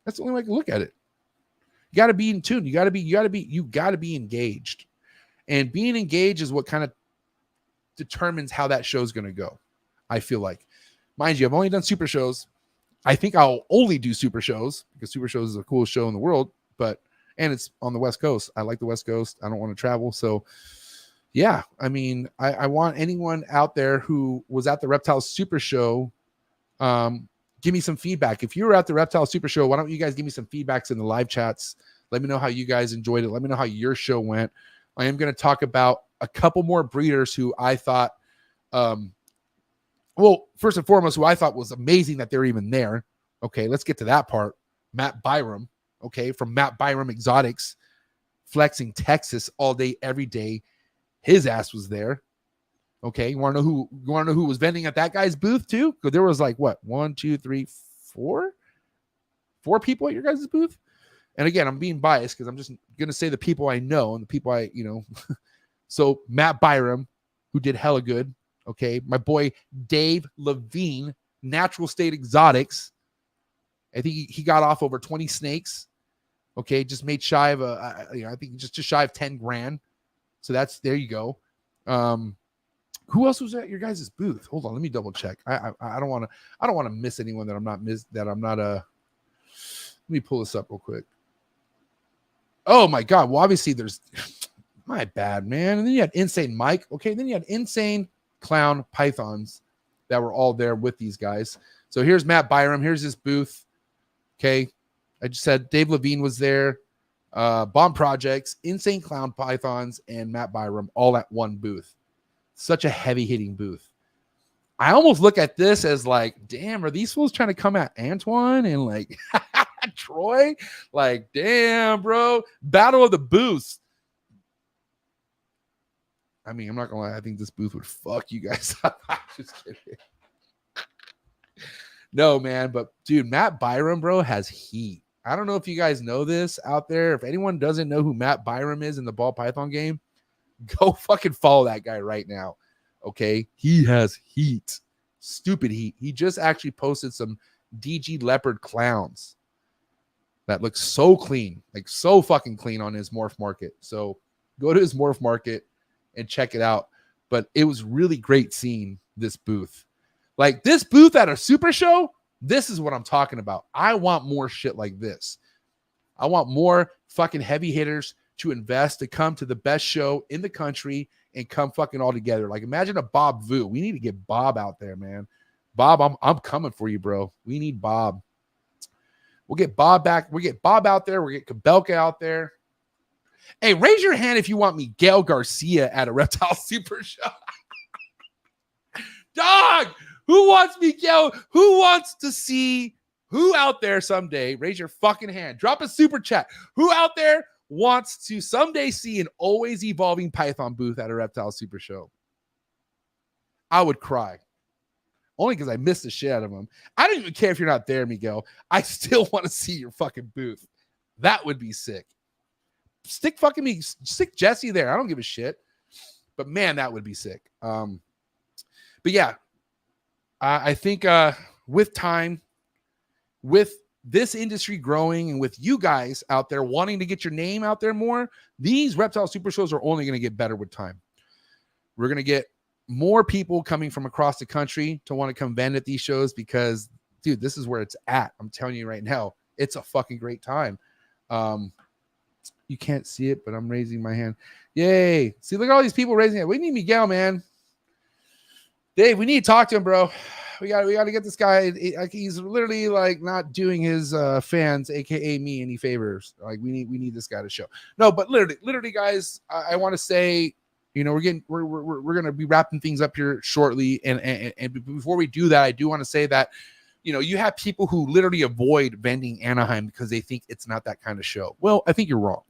the only way I can look at it. You got to be in tune. You got to be engaged. And being engaged is what kind of determines how that show's going to go. I feel like, mind you, I've only done super shows. I think I'll only do super shows because super shows is the coolest show in the world, and it's on the West Coast. I like the West Coast. I don't want to travel. So yeah, I mean, I want anyone out there who was at the Reptile Super Show, give me some feedback. If you were at the Reptile Super Show, why don't you guys give me some feedbacks in the live chats? Let me know how you guys enjoyed it. Let me know how your show went. I am going to talk about a couple more breeders who I thought, first and foremost, who I thought was amazing that they're even there. Okay, let's get to that part. Matt Byram, okay, from Matt Byram Exotics, flexing Texas all day, every day. His ass was there. Okay, you want to know who was vending at that guy's booth too? Because there was like what, 1, 2, 3, 4 people at your guys' booth. And again, I'm being biased because I'm just gonna say the people I know and the people I. So Matt Byram, who did hella good. Okay, my boy Dave Levine, Natural State Exotics. I think he got off over 20 snakes. Okay, just made shy of I think just shy of 10 grand. So there you go. Who else was at your guys' booth? Hold on, let me double check. I don't want to miss anyone that I'm not let me pull this up real quick. Oh my god. Well, obviously there's my bad, man. And then you had Insane Mike. Okay, then you had Insane Clown Pythons that were all there with these guys. So here's Matt Byram. Here's his booth. Okay. I just said Dave Levine was there. Bomb Projects, Insane Clown Pythons, and Matt Byram all at one booth. Such a heavy hitting booth. I almost look at this as like, damn, are these fools trying to come at Antoine and like Troy? Like, damn, bro. Battle of the booths. I mean, I'm not gonna lie. I think this booth would fuck you guys up. Just kidding. No, man. But dude, Matt Byram, bro, has heat. I don't know if you guys know this out there. If anyone doesn't know who Matt Byram is in the ball python game, go fucking follow that guy right now. Okay. He has heat. Stupid heat. He just actually posted some DG leopard clowns that look so clean, like so fucking clean on his morph market. So go to his morph market and check it out. But it was really great seeing this booth. Like this booth at a super show, this is what I'm talking about. I want more shit like this. I want more fucking heavy hitters to invest, to come to the best show in the country and come fucking all together. Like imagine a Bob Vu. We need to get Bob out there, man. Bob, I'm coming for you, bro. We need Bob. We'll get Bob back. We'll get Bob out there. We'll get Kabelka out there. Hey, raise your hand if you want Miguel Garcia at a Reptile Super Show. Dog! Who wants Miguel? Who wants to see who out there someday? Raise your fucking hand. Drop a super chat. Who out there wants to someday see an always evolving python booth at a Reptile Super Show? I would cry. Only because I missed the shit out of them. I don't even care if you're not there, Miguel. I still want to see your fucking booth. That would be sick. Stick Jesse there. I don't give a shit. But man, that would be sick. But yeah. I think with time, with this industry growing and with you guys out there wanting to get your name out there more, these Reptile Super Shows are only going to get better with time. We're going to get more people coming from across the country to want to come vend at these shows because, dude, this is where it's at. I'm telling you right now, it's a fucking great time. You can't see it, but I'm raising my hand. Yay. See, look at all these people raising it. We need Miguel, man. Dave, we need to talk to him, bro. We got to get this guy. He's literally like not doing his fans, aka me, any favors. Like we need this guy to show. No, but literally, guys, I want to say, you know, we're gonna be wrapping things up here shortly. And before we do that, I do want to say that, you know, you have people who literally avoid vending Anaheim because they think it's not that kind of show. Well, I think you're wrong.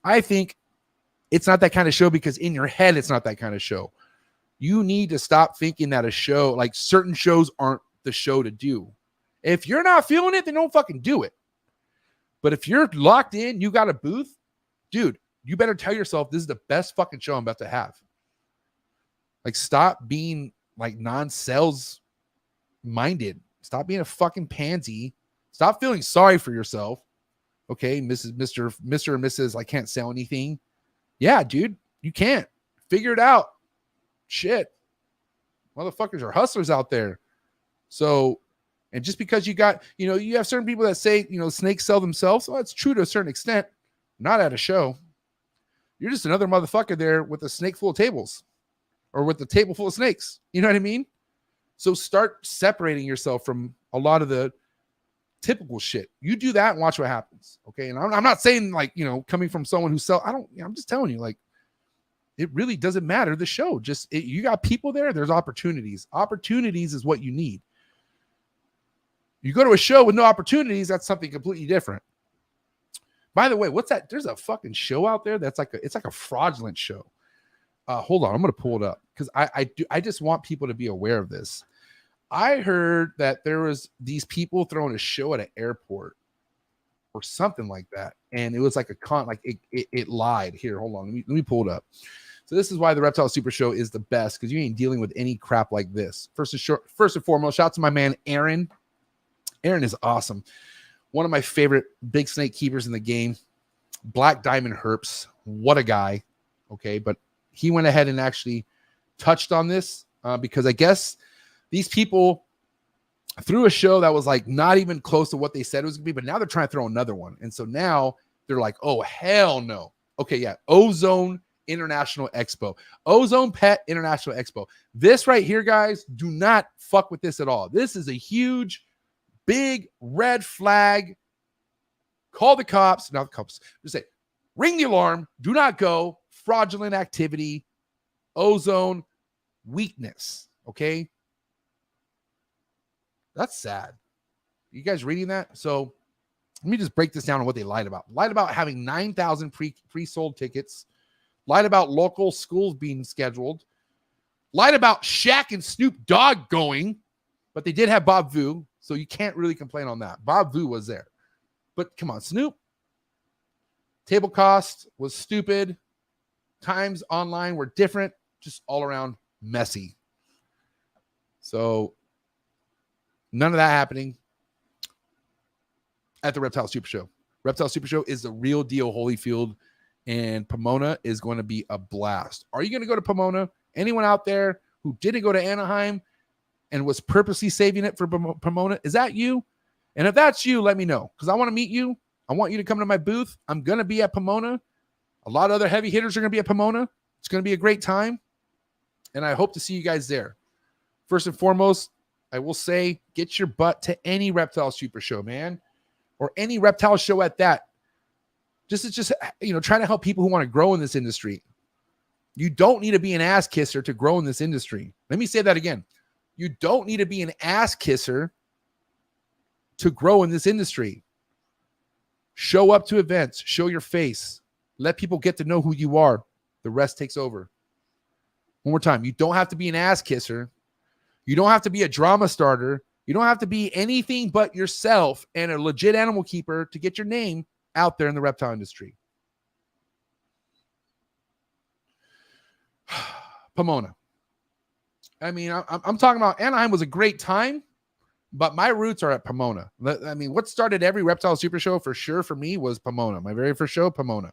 I think it's not that kind of show because in your head, it's not that kind of show. You need to stop thinking that a show, like certain shows aren't the show to do. If you're not feeling it, then don't fucking do it. But if you're locked in, you got a booth, dude, you better tell yourself this is the best fucking show I'm about to have. Like, stop being like non-sales minded. Stop being a fucking pansy. Stop feeling sorry for yourself. Okay, Mr. and Mrs. I can't sell anything. Yeah, dude, you can't. Figure it out. Shit. Motherfuckers are hustlers out there. So, and just because you got, you know, you have certain people that say, you know, snakes sell themselves. Well, that's true to a certain extent. Not at a show. You're just another motherfucker there with a snake full of tables or with a table full of snakes. You know what I mean? So start separating yourself from a lot of the typical shit. You do that and watch what happens. Okay. And I'm not saying like, you know, coming from someone who I'm just telling you, like, it really doesn't matter the show. Just you got people there. There's opportunities. Opportunities is what you need. You go to a show with no opportunities. That's something completely different. By the way, what's that? There's a fucking show out there that's like it's like a fraudulent show. Hold on, I'm gonna pull it up because I just want people to be aware of this. I heard that there was these people throwing a show at an airport or something like that, and it was like it lied. Here, hold on, let me pull it up. So this is why the Reptile Super Show is the best, because you ain't dealing with any crap like this. First and foremost, shout out to my man Aaron. Aaron is awesome. One of my favorite big snake keepers in the game. Black Diamond Herps. What a guy. Okay, but he went ahead and actually touched on this because I guess these people threw a show that was like not even close to what they said it was going to be, but now they're trying to throw another one. And so now they're like, oh, hell no. Okay, yeah. Ozone International Expo. Ozone Pet International Expo. This right here, guys, do not fuck with this at all. This is a huge, big red flag. Call the cops. Not the cops. Just say, ring the alarm. Do not go. Fraudulent activity. Ozone weakness. Okay? That's sad. You guys reading that? So let me just break this down on what they lied about. Lied about having 9,000 pre-sold tickets. Lied about local schools being scheduled. Lied about Shaq and Snoop Dogg going, but they did have Bob Vu, so you can't really complain on that. Bob Vu was there. But come on, Snoop. Table cost was stupid. Times online were different. Just all around messy. So none of that happening at the Reptile Super Show. Reptile Super Show is the real deal Holyfield, and Pomona is going to be a blast. Are you going to go to Pomona? Anyone out there who didn't go to Anaheim and was purposely saving it for Pomona, is that you? And if that's you, let me know, because I want to meet you. I want you to come to my booth. I'm going to be at Pomona. A lot of other heavy hitters are going to be at Pomona. It's going to be a great time, and I hope to see you guys there. First and foremost, I will say, get your butt to any Reptile Super Show, man, or any reptile show at that. Just trying to help people who want to grow in this industry. You don't need to be an ass kisser to grow in this industry. Let me say that again. You don't need to be an ass kisser to grow in this industry. Show up to events, show your face, let people get to know who you are. The rest takes over. One more time. You don't have to be an ass kisser. You don't have to be a drama starter. You don't have to be anything but yourself and a legit animal keeper to get your name out there in the reptile industry. Pomona. I mean, I'm talking about Anaheim was a great time, but my roots are at Pomona. I mean, what started every Reptile Super Show for sure for me was Pomona. My very first show, Pomona.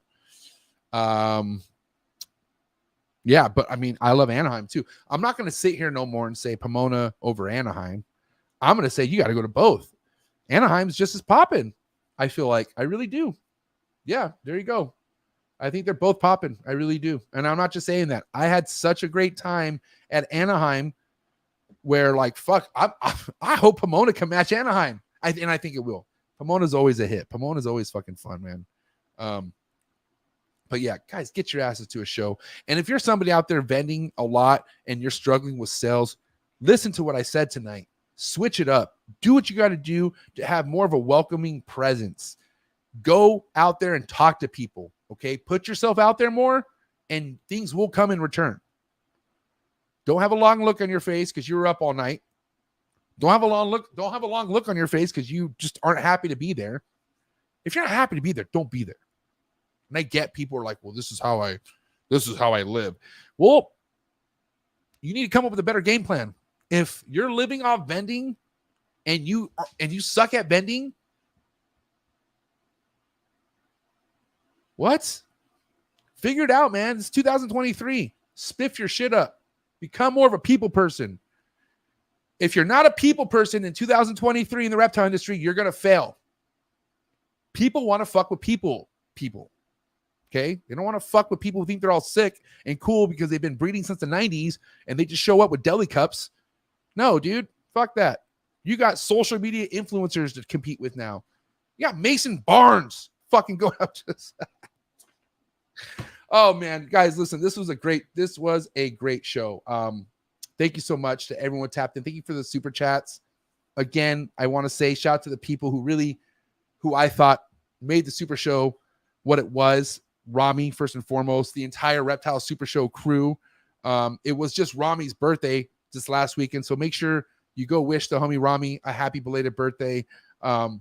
Yeah, but I mean, I love Anaheim too. I'm not going to sit here no more and say Pomona over Anaheim. I'm going to say you got to go to both. Anaheim's just as popping. I feel like I really do. Yeah, there you go. I think they're both popping. I really do. And I'm not just saying that. I had such a great time at Anaheim where, like, fuck, I hope Pomona can match Anaheim. And I think it will. Pomona's always a hit. Pomona's always fucking fun, man. But yeah, guys, get your asses to a show. And if you're somebody out there vending a lot and you're struggling with sales, listen to what I said tonight. Switch it up. Do what you got to do to have more of a welcoming presence. Go out there and talk to people, okay? Put yourself out there more, and things will come in return. Don't have a long look on your face because you were up all night. Don't have a long look on your face because you just aren't happy to be there. If you're not happy to be there, don't be there. And I get people are like, well, this is how I live. Well, you need to come up with a better game plan. If you're living off vending and you suck at vending, what? Figure it out, man. It's 2023. Spiff your shit up. Become more of a people person. If you're not a people person in 2023 in the reptile industry, you're going to fail. People want to fuck with people. Okay? They don't want to fuck with people who think they're all sick and cool because they've been breeding since the 90s and they just show up with deli cups. No, dude. Fuck that. You got social media influencers to compete with now. You got Mason Barnes fucking going up to this. Oh, man. Guys, listen. This was a great show. Thank you so much to everyone tapped in. Thank you for the super chats. Again, I want to say shout out to the people who I thought made the super show what it was. Rami, first and foremost, the entire Reptile Super Show crew. It was just Rami's birthday this last weekend, so make sure you go wish the homie Rami a happy belated birthday. But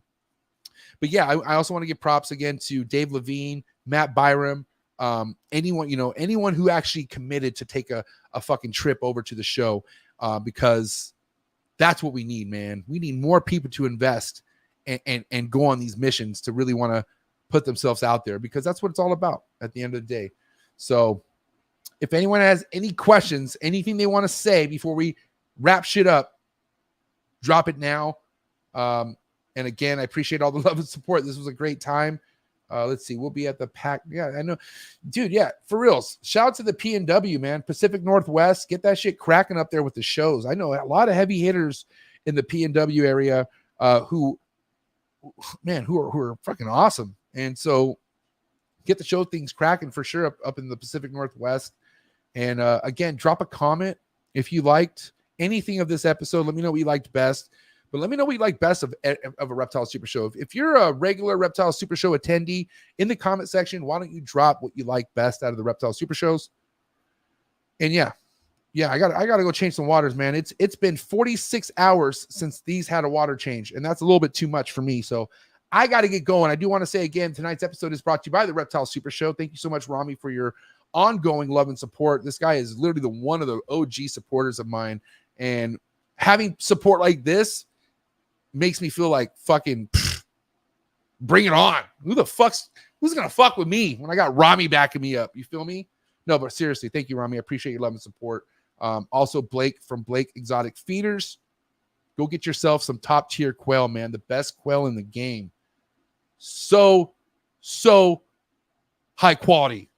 yeah, I also want to give props again to Dave Levine, Matt Byram, anyone who actually committed to take a fucking trip over to the show, because that's what we need, man. We need more people to invest and go on these missions, to really want to put themselves out there, because that's what it's all about at the end of the day. So if anyone has any questions, anything they want to say before we wrap shit up, drop it now. And again, I appreciate all the love and support. This was a great time. Let's see. We'll be at the pack. Yeah, I know. Dude, yeah, for reals. Shout out to the PNW, man. Pacific Northwest. Get that shit cracking up there with the shows. I know a lot of heavy hitters in the PNW area who are fucking awesome. And so get the show things cracking for sure up in the Pacific Northwest. And again, drop a comment if you liked anything of this episode. Let me know what you liked best. But let me know what you like best of a Reptile Super Show. If you're a regular Reptile Super Show attendee, in the comment section, why don't you drop what you like best out of the Reptile Super Shows? And yeah, I got to go change some waters, man. It's been 46 hours since these had a water change, and that's a little bit too much for me. So I got to get going. I do want to say again, tonight's episode is brought to you by the Reptile Super Show. Thank you so much, Rami, for your ongoing love and support. This guy is literally one of the OG supporters of mine, and having support like this makes me feel like fucking bring it on. Who's gonna fuck with me when I got Rami backing me up? You feel me? No, but seriously, thank you, Rami. I appreciate your love and support. Also, Blake from Blake Exotic Feeders. Go get yourself some top tier quail, man. The best quail in the game. So high quality.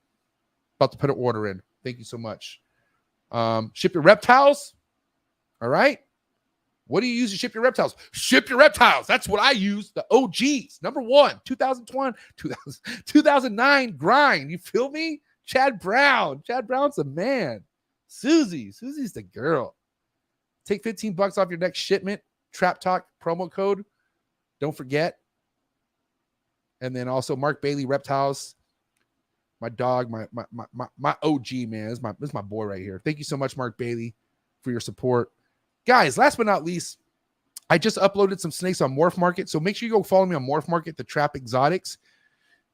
About to put an order in. Thank you so much. Ship your reptiles. All right. What do you use to ship your reptiles? Ship your reptiles. That's what I use. The OGs. Number one, 2009 grind. You feel me? Chad Brown. Chad Brown's the man. Susie's the girl. Take $15 off your next shipment. Trap Talk promo code. Don't forget. And then also Mark Bailey Reptiles. My dog, my OG, man. This is my boy right here. Thank you so much, Mark Bailey, for your support. Guys, last but not least, I just uploaded some snakes on Morph Market, so make sure you go follow me on Morph Market, the Trap Exotics.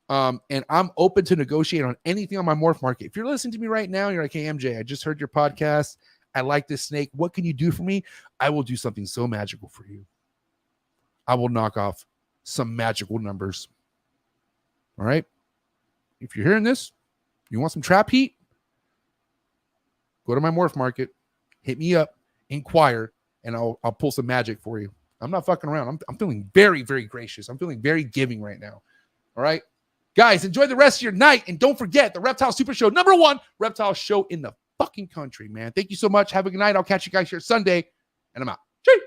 And I'm open to negotiate on anything on my Morph Market. If you're listening to me right now, you're like, hey, MJ, I just heard your podcast. I like this snake. What can you do for me? I will do something so magical for you. I will knock off some magical numbers. All right? If you're hearing this, you want some trap heat, go to my Morph Market, hit me up, inquire, and I'll pull some magic for you. I'm not fucking around. I'm feeling very, very gracious. I'm feeling very giving right now. All right? Guys, enjoy the rest of your night, and don't forget the Reptile Super Show, #1 reptile show in the fucking country, man. Thank you so much. Have a good night. I'll catch you guys here Sunday, and I'm out. Cheers.